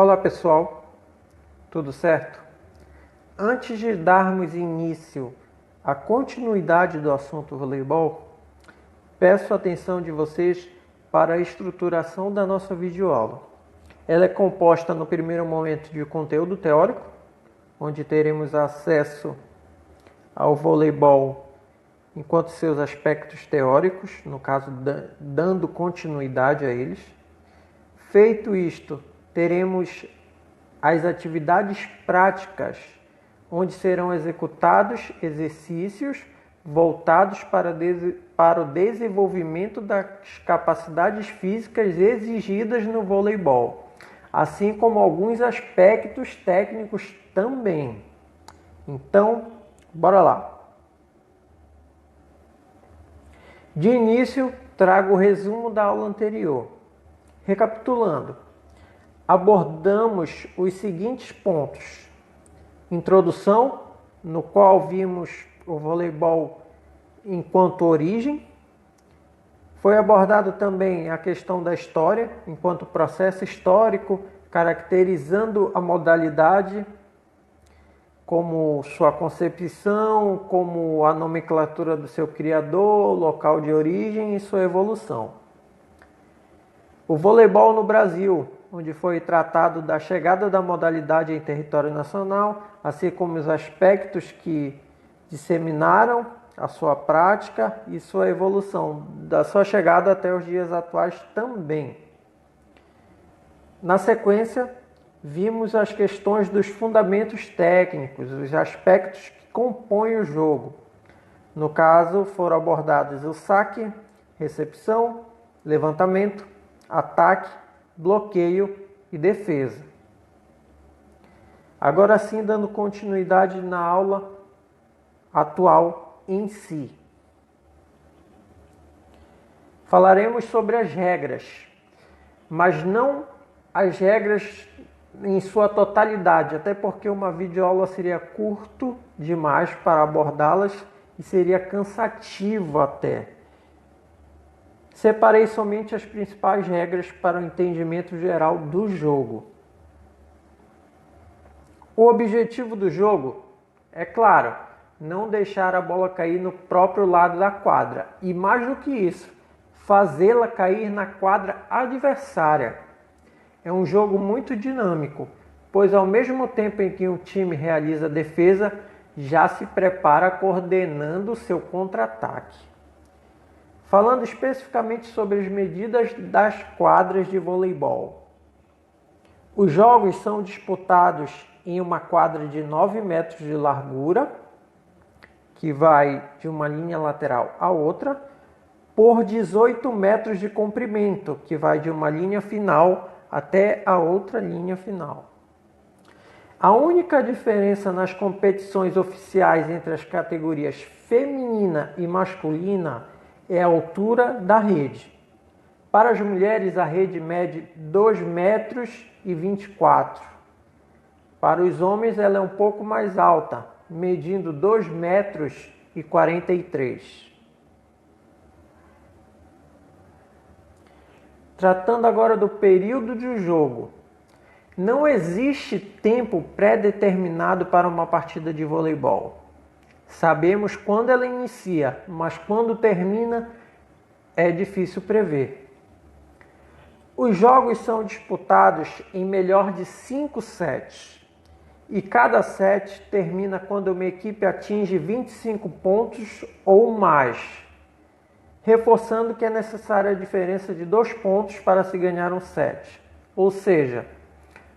Olá pessoal, tudo certo? Antes de darmos início à continuidade do assunto voleibol, peço a atenção de vocês para a estruturação da nossa videoaula. Ela é composta no primeiro momento de conteúdo teórico, onde teremos acesso ao voleibol enquanto seus aspectos teóricos, no caso dando continuidade a eles. Feito isto, teremos as atividades práticas, onde serão executados exercícios voltados para o desenvolvimento das capacidades físicas exigidas no voleibol, assim como alguns aspectos técnicos também. Então, bora lá. De início, trago o resumo da aula anterior. Recapitulando, abordamos os seguintes pontos: introdução, no qual vimos o voleibol enquanto origem. Foi abordado também a questão da história, enquanto processo histórico, caracterizando a modalidade, como sua concepção, como a nomenclatura do seu criador, local de origem e sua evolução. O voleibol no Brasil, onde foi tratado da chegada da modalidade em território nacional, assim como os aspectos que disseminaram a sua prática e sua evolução, da sua chegada até os dias atuais também. Na sequência, vimos as questões dos fundamentos técnicos, os aspectos que compõem o jogo. No caso, foram abordados o saque, recepção, levantamento, ataque, bloqueio e defesa. Agora sim, dando continuidade na aula atual em si. Falaremos sobre as regras, mas não as regras em sua totalidade, até porque uma videoaula seria curto demais para abordá-las e seria cansativo até. Separei somente as principais regras para o entendimento geral do jogo. O objetivo do jogo é, claro, não deixar a bola cair no próprio lado da quadra e, mais do que isso, fazê-la cair na quadra adversária. É um jogo muito dinâmico, pois ao mesmo tempo em que um time realiza a defesa, já se prepara coordenando seu contra-ataque. Falando especificamente sobre as medidas das quadras de voleibol. Os jogos são disputados em uma quadra de 9 metros de largura, que vai de uma linha lateral à outra, por 18 metros de comprimento, que vai de uma linha final até a outra linha final. A única diferença nas competições oficiais entre as categorias feminina e masculina é a altura da rede. Para as mulheres, a rede mede 2,24 metros. Para os homens, ela é um pouco mais alta, medindo 2,43 metros. Tratando agora do período de jogo. Não existe tempo pré-determinado para uma partida de voleibol. Sabemos quando ela inicia, mas quando termina é difícil prever. Os jogos são disputados em melhor de 5 sets. E cada set termina quando uma equipe atinge 25 pontos ou mais, reforçando que é necessária a diferença de 2 pontos para se ganhar um set. Ou seja,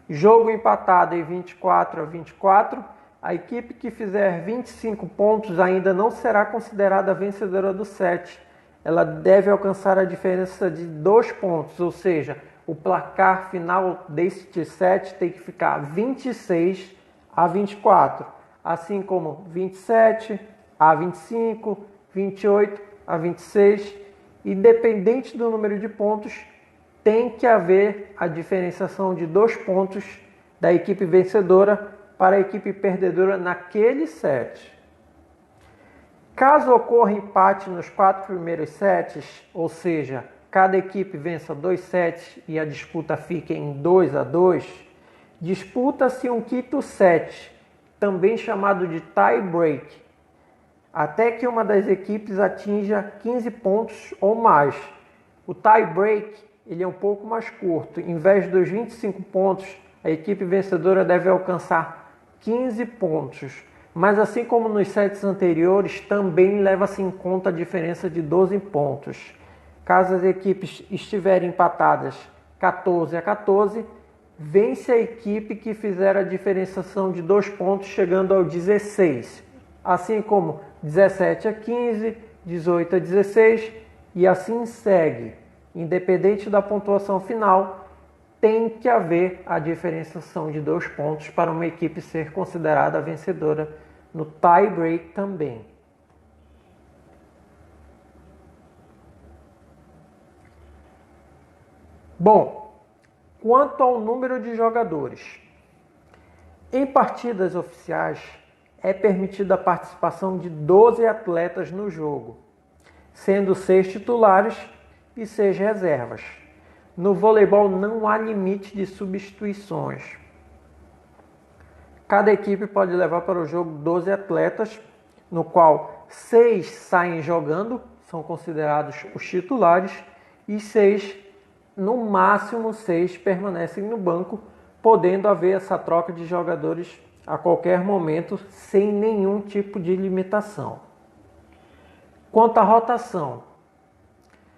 jogo empatado em 24-24, a equipe que fizer 25 pontos ainda não será considerada vencedora do set. Ela deve alcançar a diferença de 2 pontos, ou seja, o placar final deste set tem que ficar 26-24, assim como 27-25, 28-26, independente do número de pontos, tem que haver a diferenciação de 2 pontos da equipe vencedora para a equipe perdedora naquele set. Caso ocorra empate nos 4 primeiros sets, ou seja, cada equipe vença 2 sets e a disputa fique em 2-2, Disputa-se um quinto set, também chamado de tie break, até que uma das equipes atinja 15 pontos ou mais. O tie break ele é um pouco mais curto. Em vez dos 25 pontos, a equipe vencedora deve alcançar 15 pontos. Mas assim como nos sets anteriores, também leva-se em conta a diferença de 12 pontos. Caso as equipes estiverem empatadas 14 a 14, vence a equipe que fizer a diferenciação de 2 pontos, chegando ao 16. Assim como 17 a 15, 18 a 16 e assim segue. Independente da pontuação final, tem que haver a diferenciação de 2 pontos para uma equipe ser considerada vencedora no tie break também. Bom, quanto ao número de jogadores, em partidas oficiais é permitida a participação de 12 atletas no jogo, sendo 6 titulares e 6 reservas. No voleibol não há limite de substituições. Cada equipe pode levar para o jogo 12 atletas, no qual 6 saem jogando, são considerados os titulares, e 6, no máximo 6, permanecem no banco, podendo haver essa troca de jogadores a qualquer momento, sem nenhum tipo de limitação. Quanto à rotação,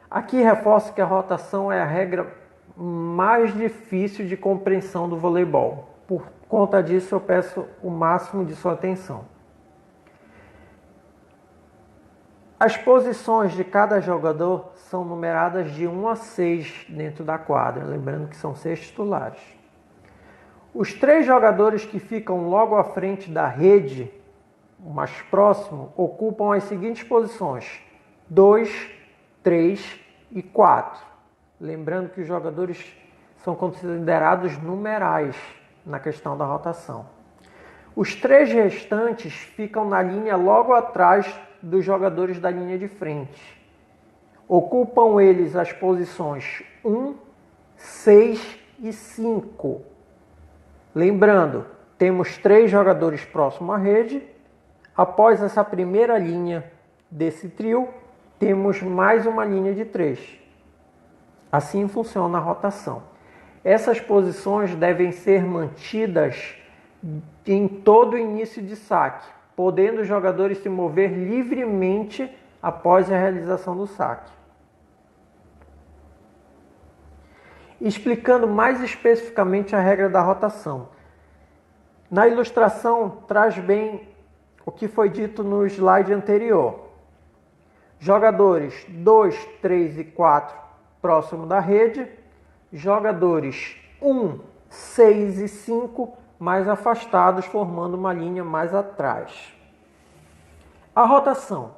aqui reforço que a rotação é a regra mais difícil de compreensão do voleibol. Por conta disso, eu peço o máximo de sua atenção. As posições de cada jogador são numeradas de 1 a 6 dentro da quadra, lembrando que são 6 titulares. Os 3 jogadores que ficam logo à frente da rede, o mais próximo, ocupam as seguintes posições: 2, 3 e 4. Lembrando que os jogadores são considerados numerais na questão da rotação. Os 3 restantes ficam na linha logo atrás dos jogadores da linha de frente. Ocupam eles as posições 1, 6 e 5. Lembrando, temos 3 jogadores próximos à rede. Após essa primeira linha desse trio, temos mais uma linha de 3. Assim funciona a rotação. Essas posições devem ser mantidas em todo o início de saque, podendo os jogadores se mover livremente após a realização do saque. Explicando mais especificamente a regra da rotação. Na ilustração traz bem o que foi dito no slide anterior. Jogadores 2, 3 e 4 próximo da rede. Jogadores 1, 6 e 5 mais afastados, formando uma linha mais atrás. A rotação.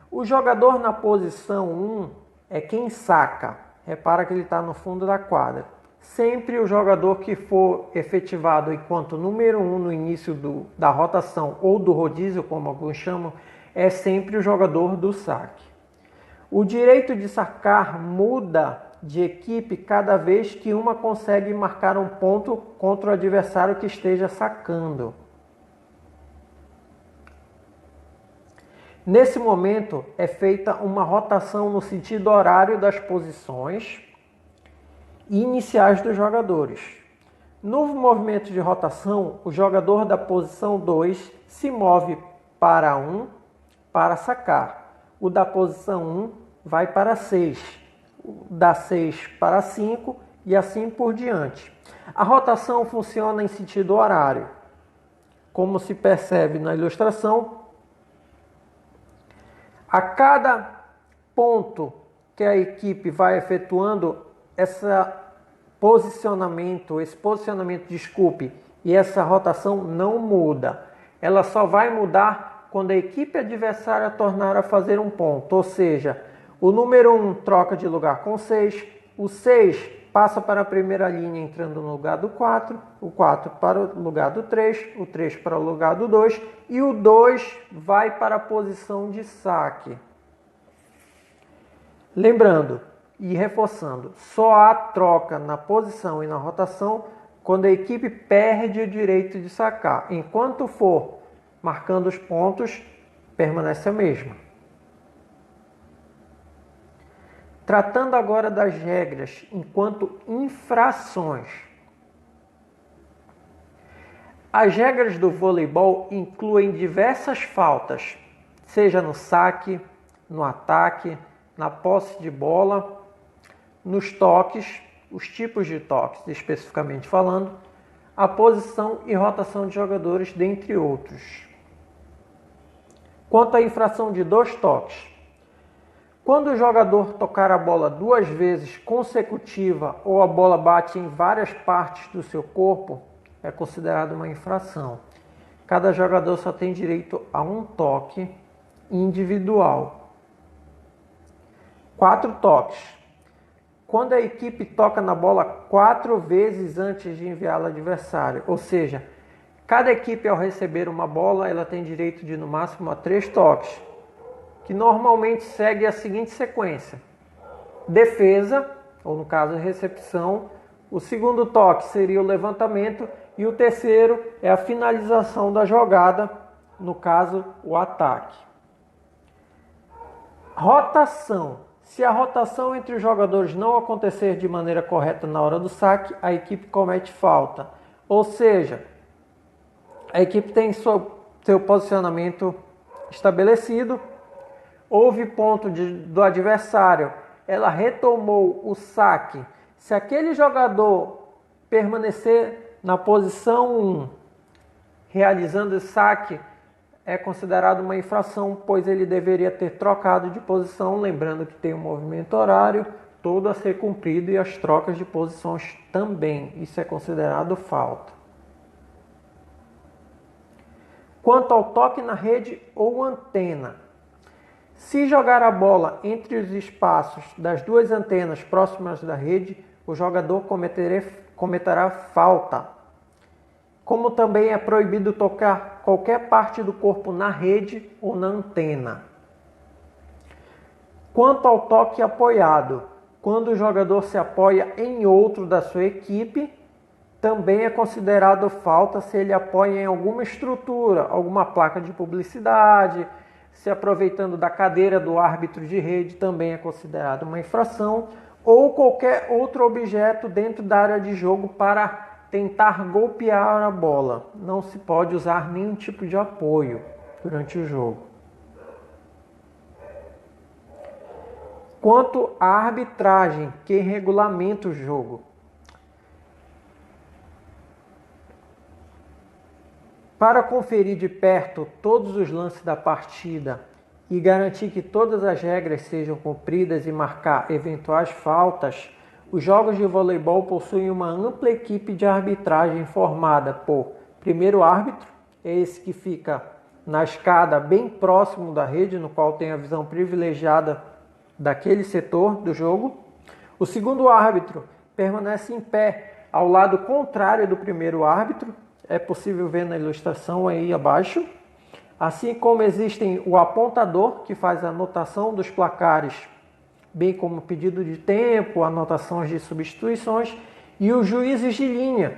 O jogador na posição 1 é quem saca. Repara que ele está no fundo da quadra. Sempre o jogador que for efetivado enquanto número 1 no início da rotação ou do rodízio, como alguns chamam, é sempre o jogador do saque. O direito de sacar muda de equipe cada vez que uma consegue marcar um ponto contra o adversário que esteja sacando. Nesse momento é feita uma rotação no sentido horário das posições iniciais dos jogadores. No movimento de rotação, o jogador da posição 2 se move para 1 para sacar. O da posição 1 vai para 6, o da 6 para 5 e assim por diante. A rotação funciona em sentido horário. Como se percebe na ilustração, a cada ponto que a equipe vai efetuando esse posicionamento, e essa rotação não muda. Ela só vai mudar quando a equipe adversária tornar a fazer um ponto, ou seja, o número 1 troca de lugar com o 6, o 6 passa para a primeira linha entrando no lugar do 4, o 4 para o lugar do 3, o 3 para o lugar do 2 e o 2 vai para a posição de saque. Lembrando e reforçando, só há troca na posição e na rotação quando a equipe perde o direito de sacar. Enquanto for marcando os pontos, permanece a mesma. Tratando agora das regras enquanto infrações. As regras do voleibol incluem diversas faltas, seja no saque, no ataque, na posse de bola, nos toques, os tipos de toques especificamente falando, a posição e rotação de jogadores, dentre outros. Quanto à infração de 2 toques, quando o jogador tocar a bola 2 vezes consecutiva ou a bola bate em várias partes do seu corpo, é considerado uma infração. Cada jogador só tem direito a um toque individual. 4 toques. Quando a equipe toca na bola 4 vezes antes de enviá-la ao adversário, ou seja, cada equipe ao receber uma bola, ela tem direito de no máximo a 3 toques, que normalmente segue a seguinte sequência: defesa, ou no caso recepção, o segundo toque seria o levantamento e o terceiro é a finalização da jogada, no caso o ataque. Rotação. Se a rotação entre os jogadores não acontecer de maneira correta na hora do saque, a equipe comete falta. Ou seja, a equipe tem seu posicionamento estabelecido, houve ponto do adversário, ela retomou o saque. Se aquele jogador permanecer na posição 1, realizando o saque, é considerado uma infração, pois ele deveria ter trocado de posição, lembrando que tem um movimento horário todo a ser cumprido e as trocas de posições também. Isso é considerado falta. Quanto ao toque na rede ou antena, se jogar a bola entre os espaços das 2 antenas próximas da rede, o jogador cometerá falta. Como também é proibido tocar qualquer parte do corpo na rede ou na antena. Quanto ao toque apoiado, quando o jogador se apoia em outro da sua equipe, também é considerado falta se ele apoia em alguma estrutura, alguma placa de publicidade, se aproveitando da cadeira do árbitro de rede, também é considerado uma infração, ou qualquer outro objeto dentro da área de jogo para tentar golpear a bola. Não se pode usar nenhum tipo de apoio durante o jogo. Quanto à arbitragem que regulamenta o jogo, para conferir de perto todos os lances da partida e garantir que todas as regras sejam cumpridas e marcar eventuais faltas, os jogos de voleibol possuem uma ampla equipe de arbitragem formada por primeiro árbitro, é esse que fica na escada bem próximo da rede, no qual tem a visão privilegiada daquele setor do jogo. O segundo árbitro permanece em pé ao lado contrário do primeiro árbitro, é possível ver na ilustração aí abaixo. Assim como existem o apontador, que faz a anotação dos placares, bem como pedido de tempo, anotações de substituições, e os juízes de linha,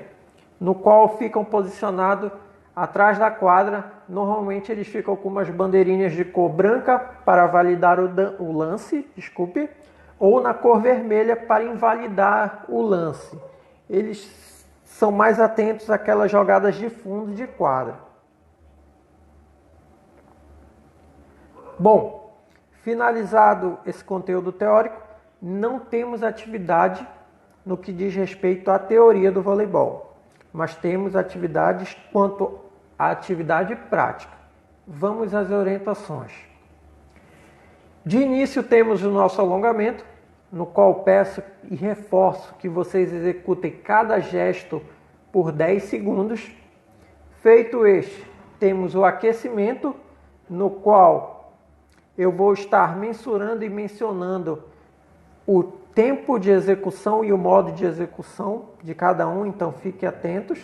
no qual ficam posicionados atrás da quadra. Normalmente eles ficam com umas bandeirinhas de cor branca para validar o lance, ou na cor vermelha para invalidar o lance. Eles são mais atentos àquelas jogadas de fundo de quadra. Bom, finalizado esse conteúdo teórico, não temos atividade no que diz respeito à teoria do voleibol, mas temos atividades quanto à atividade prática. Vamos às orientações. De início temos o nosso alongamento, no qual peço e reforço que vocês executem cada gesto por 10 segundos. Feito este, temos o aquecimento, no qual eu vou estar mensurando e mencionando o tempo de execução e o modo de execução de cada um, então fiquem atentos.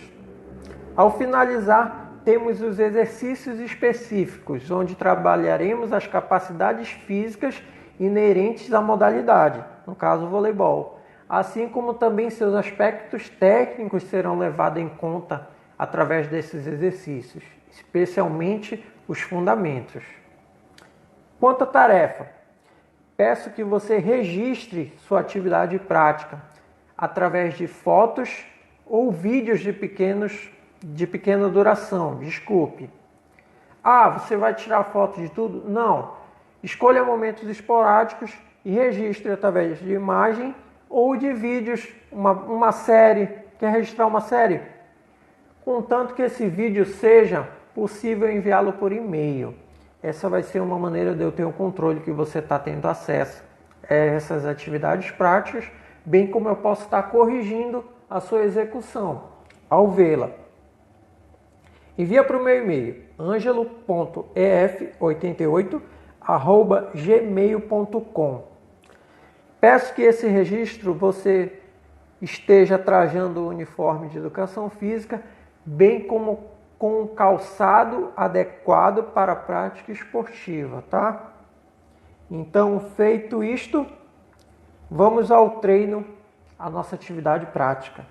Ao finalizar, temos os exercícios específicos, onde trabalharemos as capacidades físicas inerentes à modalidade, no caso o voleibol. assim como também seus aspectos técnicos serão levados em conta através desses exercícios, especialmente os fundamentos. Quanto à tarefa, peço que você registre sua atividade prática através de fotos ou vídeos de pequena duração. Desculpe. Você vai tirar foto de tudo? Não. Escolha momentos esporádicos e registre através de imagem ou de vídeos, uma série. Quer registrar uma série? Contanto que esse vídeo seja possível enviá-lo por e-mail. Essa vai ser uma maneira de eu ter o controle que você está tendo acesso a essas atividades práticas, bem como eu posso estar corrigindo a sua execução ao vê-la. Envia para o meu e-mail angelo.ef88@gmail.com. Peço que esse registro você esteja trajando o uniforme de educação física, bem como com um calçado adequado para a prática esportiva, tá? Então, feito isto, vamos ao treino, a nossa atividade prática.